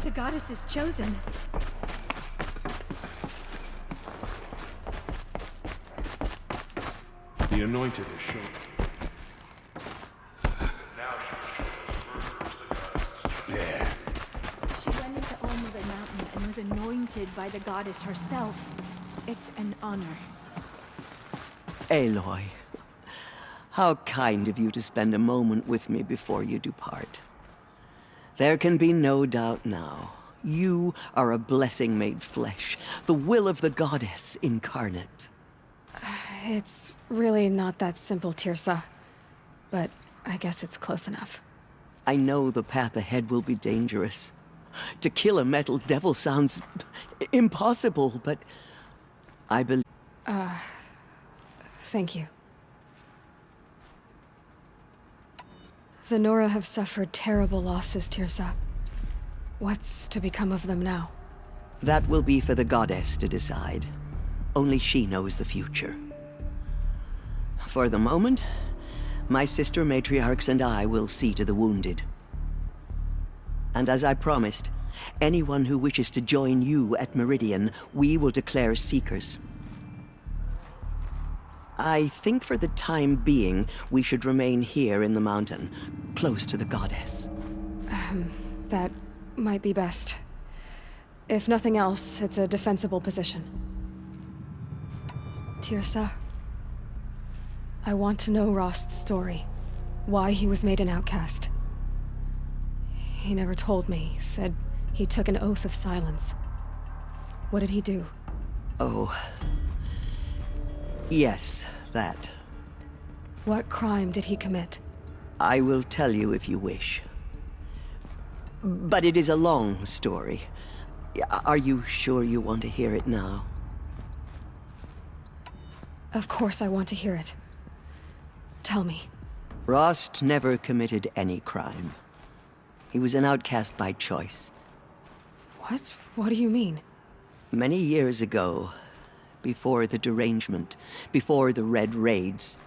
The goddess is chosen. The anointed is shown. Yeah. She went into Almother Mountain and was anointed by the goddess herself. It's an honor. Aloy, how kind of you to spend a moment with me before you depart. There can be no doubt now. You are a blessing made flesh, the will of the goddess incarnate. It's really not that simple, Tirsa. But I guess it's close enough. I know the path ahead will be dangerous. To kill a metal devil sounds impossible, but I believe... Thank you. The Nora have suffered terrible losses, Tirsa. What's to become of them now? That will be for the goddess to decide. Only she knows the future. For the moment, my sister matriarchs and I will see to the wounded. And as I promised, anyone who wishes to join you at Meridian, we will declare seekers. I think for the time being, we should remain here in the mountain, close to the goddess. That might be best. If nothing else, it's a defensible position. Tirsa, I want to know Rost's story. Why he was made an outcast. He never told me, said he took an oath of silence. What did he do? Oh. Yes, that. What crime did he commit? I will tell you if you wish. But it is a long story. Are you sure you want to hear it now? Of course I want to hear it. Tell me. Rost never committed any crime. He was an outcast by choice. What? What do you mean? Many years ago, before the derangement, before the Red Raids,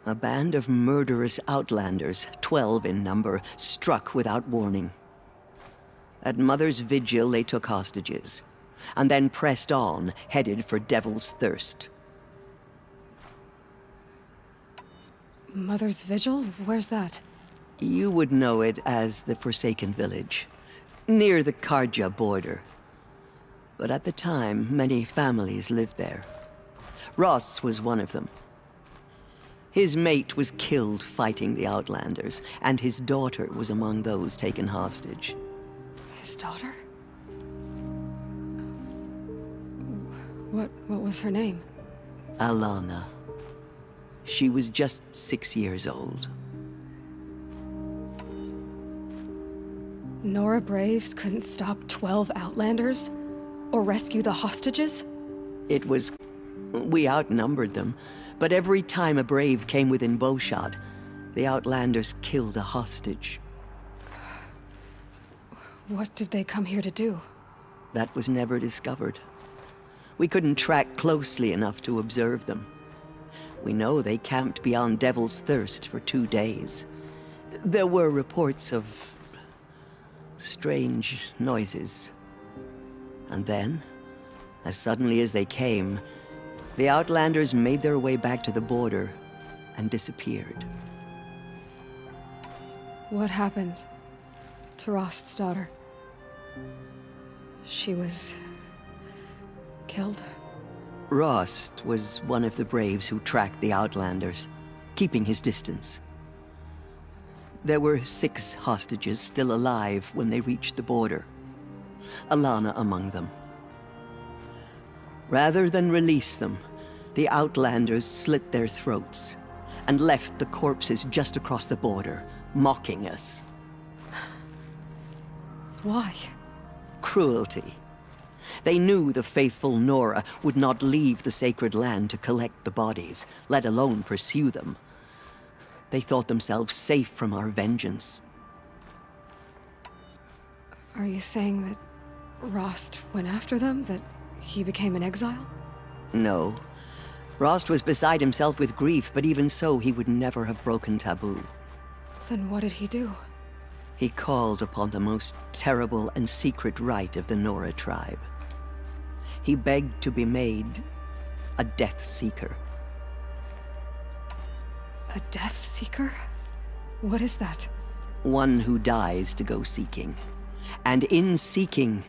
a band of murderous outlanders, 12 in number, struck without warning. At Mother's Vigil, they took hostages, and then pressed on, headed for Devil's Thirst. Mother's Vigil? Where's that? You would know it as the Forsaken Village, near the Karja border. But at the time, many families lived there. Ross was one of them. His mate was killed fighting the Outlanders, and his daughter was among those taken hostage. His daughter? What was her name? Alana. She was just 6 years old. Nora Braves couldn't stop 12 Outlanders? Or rescue the hostages? It was... we outnumbered them, but every time a brave came within bowshot, the Outlanders killed a hostage. What did they come here to do? That was never discovered. We couldn't track closely enough to observe them. We know they camped beyond Devil's Thirst for 2 days. There were reports of... strange noises. And then, as suddenly as they came, the Outlanders made their way back to the border and disappeared. What happened to Rost's daughter? She was... killed? Rost was one of the braves who tracked the Outlanders, keeping his distance. There were 6 hostages still alive when they reached the border. Alana among them. Rather than release them, the Outlanders slit their throats and left the corpses just across the border, mocking us. Why? Cruelty. They knew the faithful Nora would not leave the sacred land to collect the bodies, let alone pursue them. They thought themselves safe from our vengeance. Are you saying that Rost went after them? That he became an exile? No. Rost was beside himself with grief, but even so, he would never have broken taboo. Then what did he do? He called upon the most terrible and secret rite of the Nora tribe. He begged to be made a Death Seeker. A Death Seeker? What is that? One who dies to go seeking, and in seeking,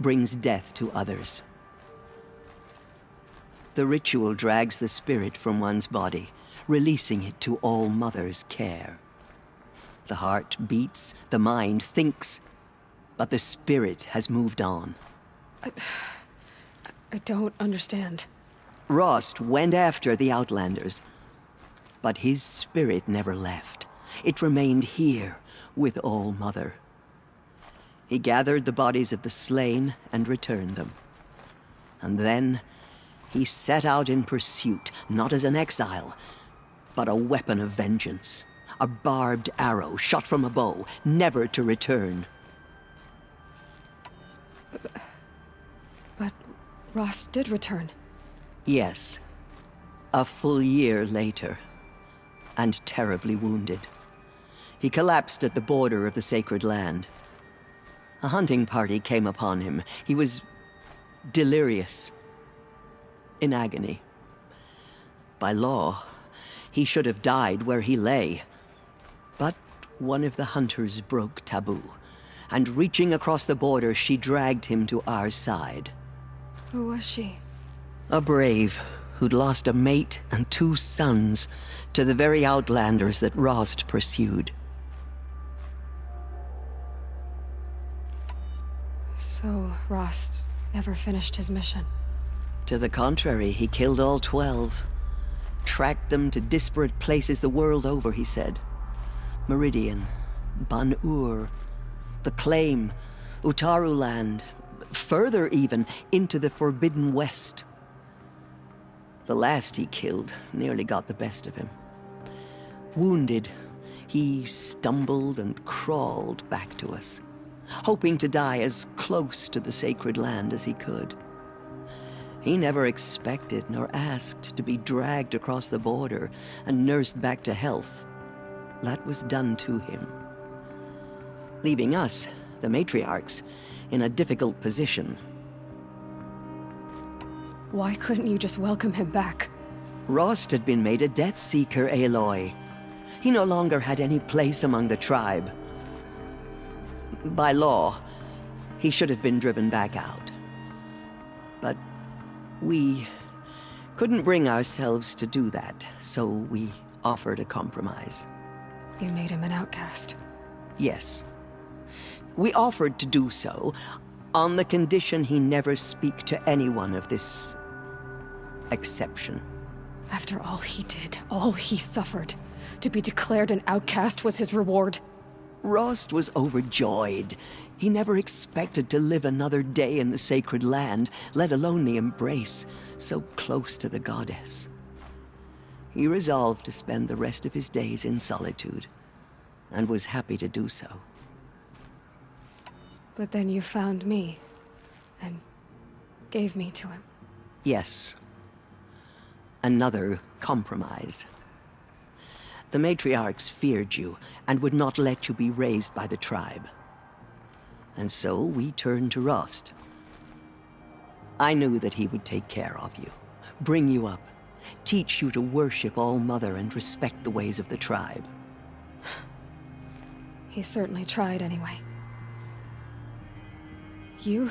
brings death to others. The ritual drags the spirit from one's body, releasing it to All Mother's care. The heart beats, the mind thinks, but the spirit has moved on. I don't understand. Rost went after the Outlanders, but his spirit never left. It remained here with All Mother. He gathered the bodies of the slain and returned them. And then he set out in pursuit, not as an exile, but a weapon of vengeance. A barbed arrow shot from a bow, never to return. But Rost did return. Yes. A full year later, and terribly wounded. He collapsed at the border of the sacred land. A hunting party came upon him. He was delirious, in agony. By law, he should have died where he lay. But one of the hunters broke taboo, and reaching across the border, she dragged him to our side. Who was she? A brave who'd lost a mate and 2 sons to the very Outlanders that Rost pursued. So Rost never finished his mission. To the contrary, he killed all 12. Tracked them to disparate places the world over, he said. Meridian, Ban-Ur, the Claim, Utaru Land, further even, into the Forbidden West. The last he killed nearly got the best of him. Wounded, he stumbled and crawled back to us, hoping to die as close to the sacred land as he could. He never expected nor asked to be dragged across the border and nursed back to health. That was done to him, leaving us, the matriarchs, in a difficult position. Why couldn't you just welcome him back? Rost had been made a Death Seeker, Aloy. He no longer had any place among the tribe. By law, he should have been driven back out. But we couldn't bring ourselves to do that, so we offered a compromise. You made him an outcast. Yes. We offered to do so on the condition he never speak to anyone of this exception. After all he did, all he suffered, to be declared an outcast was his reward. Rost was overjoyed. He never expected to live another day in the sacred land, let alone the embrace, so close to the goddess. He resolved to spend the rest of his days in solitude, and was happy to do so. But then you found me, and gave me to him. Yes. Another compromise. The matriarchs feared you, and would not let you be raised by the tribe. And so we turned to Rost. I knew that he would take care of you, bring you up, teach you to worship All Mother and respect the ways of the tribe. He certainly tried anyway. You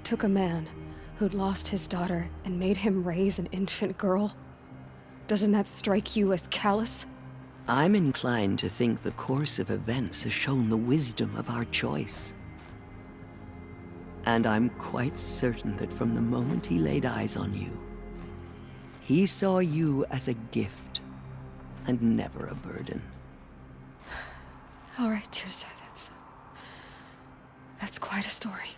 took a man who'd lost his daughter and made him raise an infant girl? Doesn't that strike you as callous? I'm inclined to think the course of events has shown the wisdom of our choice. And I'm quite certain that from the moment he laid eyes on you, he saw you as a gift, and never a burden. All right, Teersa, that's quite a story.